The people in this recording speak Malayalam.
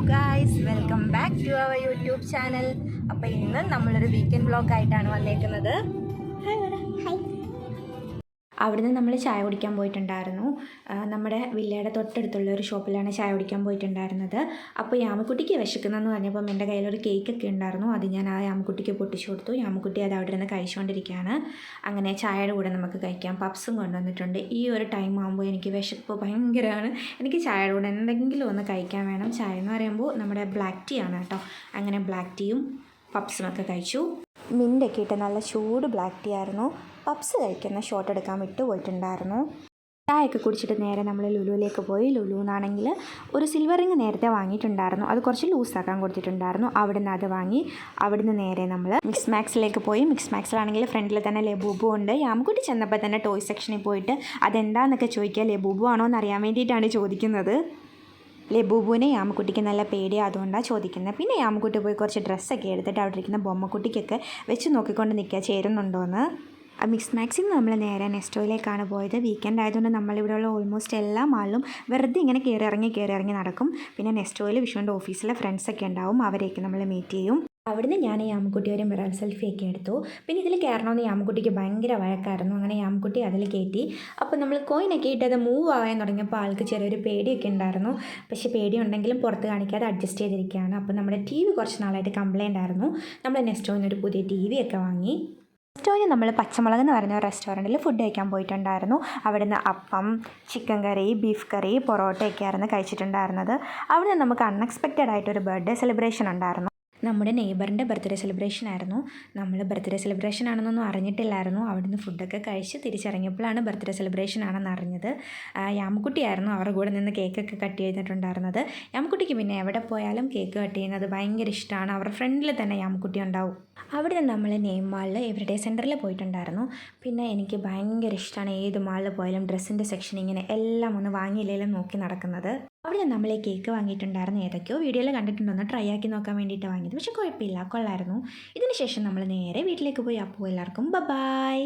Guys, welcome back to our YouTube channel. അപ്പോൾ ഇന്ന് നമ്മളൊരു വീക്കെൻഡ് വ്ളോഗ് ആയിട്ടാണ് വന്നേക്കുന്നത്. അവിടുന്ന് നമ്മൾ ചായ കുടിക്കാൻ പോയിട്ടുണ്ടായിരുന്നു. നമ്മുടെ വില്ലയുടെ തൊട്ടടുത്തുള്ള ഒരു ഷോപ്പിലാണ് ചായ കുടിക്കാൻ പോയിട്ടുണ്ടായിരുന്നത്. അപ്പോൾ യാമക്കുട്ടിക്ക് വിശക്കുന്നെന്ന് പറഞ്ഞപ്പം എൻ്റെ കയ്യിലൊരു കേക്കൊക്കെ ഉണ്ടായിരുന്നു. അത് ഞാൻ ആ യാമക്കുട്ടിക്ക് പൊട്ടിച്ചു കൊടുത്തു. യാമക്കുട്ടി അത് അവിടെ നിന്ന് കഴിച്ചുകൊണ്ടിരിക്കുകയാണ്. അങ്ങനെ ചായയുടെ കൂടെ നമുക്ക് കഴിക്കാം. പപ്സും കൊണ്ടുവന്നിട്ടുണ്ട്. ഈ ഒരു ടൈം ആകുമ്പോൾ എനിക്ക് വിശപ്പ് ഭയങ്കരമാണ്. എനിക്ക് ചായയുടെ കൂടെ എന്തെങ്കിലും ഒന്ന് കഴിക്കാൻ വേണം. ചായ എന്ന് പറയുമ്പോൾ നമ്മുടെ ബ്ലാക്ക് ടീ ആണ് കേട്ടോ. അങ്ങനെ ബ്ലാക്ക് ടീയും പപ്സുമൊക്കെ കഴിച്ചു. മിൻ്റൊക്കെ ഇട്ട് നല്ല ചൂട് ബ്ലാക്ക് ടീ ആയിരുന്നു. പപ്സ് കഴിക്കുന്ന ഷോട്ട് എടുക്കാൻ വിട്ടുപോയിട്ടുണ്ടായിരുന്നു. ചായയൊക്കെ കുടിച്ചിട്ട് നേരെ നമ്മൾ ലുലുവിലേക്ക് പോയി. ലുലുവിനാണെങ്കിൽ ഒരു സിൽവർ റിങ് നേരത്തെ വാങ്ങിയിട്ടുണ്ടായിരുന്നു. അത് കുറച്ച് ലൂസാക്കാൻ കൊടുത്തിട്ടുണ്ടായിരുന്നു. അവിടുന്ന് അത് വാങ്ങി അവിടുന്ന് നേരെ നമ്മൾ മിക്സ് മാക്സിലേക്ക് പോയി. മിക്സ് മാക്സിലാണെങ്കിൽ ഫ്രണ്ടിൽ തന്നെ ലബൂബു ഉണ്ട്. യാമക്കുട്ടി ചെന്നപ്പോൾ തന്നെ ടോയ് സെക്ഷനിൽ പോയിട്ട് അതെന്താണെന്നൊക്കെ ചോദിക്കുക. ലബൂബു ആണോ എന്ന് അറിയാൻ വേണ്ടിയിട്ടാണ് ചോദിക്കുന്നത്. ലബൂബുവിനെ യാമക്കുട്ടിക്ക് നല്ല പേടിയാണ്, അതുകൊണ്ടാണ് ചോദിക്കുന്നത്. പിന്നെ യാമക്കുട്ടി പോയി കുറച്ച് ഡ്രസ്സൊക്കെ എടുത്തിട്ട് അവിടെ ഇരിക്കുന്ന ബൊമ്മക്കുട്ടിക്കൊക്കെ വെച്ച് നോക്കിക്കൊണ്ട് നിൽക്കുക ചേരുന്നുണ്ടോയെന്ന്. മിക്സ് മാക്സിൽ നിന്ന് നമ്മൾ നേരെ നെസ്റ്റോയിലേക്കാണ് പോയത്. വീക്കെൻഡ് ആയതുകൊണ്ട് നമ്മളിവിടെയുള്ള ഓൾമോസ്റ്റ് എല്ലാ മാളിലും വെറുതെ ഇങ്ങനെ കയറി ഇറങ്ങി നടക്കും. പിന്നെ നെസ്റ്റോയിൽ വിഷുവിൻ്റെ ഓഫീസിലെ ഫ്രണ്ട്സൊക്കെ ഉണ്ടാവും, അവരെയൊക്കെ നമ്മൾ മീറ്റ് ചെയ്യും. അവിടുന്ന് ഞാൻ യാമക്കുട്ടി ഒരു മിറർ സെൽഫിയൊക്കെ എടുത്തു. പിന്നെ ഇതിൽ കയറണമെന്ന് യാമക്കുട്ടിക്ക് ഭയങ്കര വഴക്കായിരുന്നു. അങ്ങനെ യാമക്കുട്ടി അതിൽ കയറ്റി. അപ്പോൾ നമ്മൾ കോയിനൊക്കെ ഇട്ട് അത് മൂവ് ആകാൻ തുടങ്ങിയപ്പോൾ ആൾക്ക് ചെറിയൊരു പേടിയൊക്കെ ഉണ്ടായിരുന്നു. പക്ഷേ പേടിയുണ്ടെങ്കിലും പുറത്ത് കാണിക്കാതെ അഡ്ജസ്റ്റ് ചെയ്തിരിക്കുകയാണ്. അപ്പോൾ നമ്മുടെ ടി വി കുറച്ച് നാളായിട്ട് കംപ്ലയിൻ്റ് ആയിരുന്നു. നമ്മൾ നെസ്റ്റോയിൽ നിന്ന് ഒരു പുതിയ ടി വി ഒക്കെ വാങ്ങി. നെസ്റ്റോയിൽ നമ്മൾ പച്ചമുളക് എന്ന് പറയുന്ന റെസ്റ്റോറൻറ്റിൽ ഫുഡ് കഴിക്കാൻ പോയിട്ടുണ്ടായിരുന്നു. അവിടുന്ന് അപ്പം, ചിക്കൻ കറി, ബീഫ് കറി, പൊറോട്ടയൊക്കെ ആയിരുന്നു കഴിച്ചിട്ടുണ്ടായിരുന്നത്. അവിടുന്ന് നമുക്ക് അൺഎക്സ്പെക്റ്റഡ് ആയിട്ടൊരു ബർത്ത്ഡേ സെലിബ്രേഷൻ ഉണ്ടായിരുന്നു. നമ്മുടെ നെയ്ബറിൻ്റെ ബർത്ത്ഡേ സെലിബ്രേഷൻ ആയിരുന്നു. നമ്മൾ ബർത്ത്ഡേ സെലിബ്രേഷൻ ആണെന്നൊന്നും അറിഞ്ഞിട്ടില്ലായിരുന്നു. അവിടുന്ന് ഫുഡൊക്കെ കഴിച്ച് തിരിച്ചിറങ്ങിയപ്പോഴാണ് ബർത്ത്ഡേ സെലിബ്രേഷൻ ആണെന്ന് അറിഞ്ഞത്. യാമക്കുട്ടിയായിരുന്നു അവരുടെ കൂടെ നിന്ന് കേക്കൊക്കെ കട്ട് ചെയ്തിട്ടുണ്ടായിരുന്നത്. യാമക്കുട്ടിക്ക് പിന്നെ എവിടെ പോയാലും കേക്ക് കട്ട് ചെയ്യുന്നത് ഭയങ്കര ഇഷ്ടമാണ്. അവരുടെ ഫ്രണ്ടിൽ തന്നെ യാമക്കുട്ടി ഉണ്ടാവും. അവിടെ നമ്മൾ നെയിം മാളിൽ എവരിഡേ സെൻറ്ററിൽ പോയിട്ടുണ്ടായിരുന്നു. പിന്നെ എനിക്ക് ഭയങ്കര ഇഷ്ടമാണ് ഏത് മാളിൽ പോയാലും ഡ്രസ്സിൻ്റെ സെക്ഷൻ ഇങ്ങനെ എല്ലാം ഒന്ന് വാങ്ങിയില്ലെങ്കിലും നോക്കി നടക്കുന്നത്. അവിടെ നമ്മൾ ഈ കേക്ക് വാങ്ങിയിട്ടുണ്ടായിരുന്നു. ഏതൊക്കെയോ വീഡിയോയിൽ കണ്ടിട്ടുണ്ടോന്ന് ട്രൈ ആക്കി നോക്കാൻ വേണ്ടിയിട്ട് വാങ്ങിയത്. പക്ഷെ കുഴപ്പമില്ല, കൊള്ളായിരുന്നു. ഇതിന് ശേഷം നമ്മൾ നേരെ വീട്ടിലേക്ക് പോയി. അപ്പോൾ എല്ലാവർക്കും ബൈ.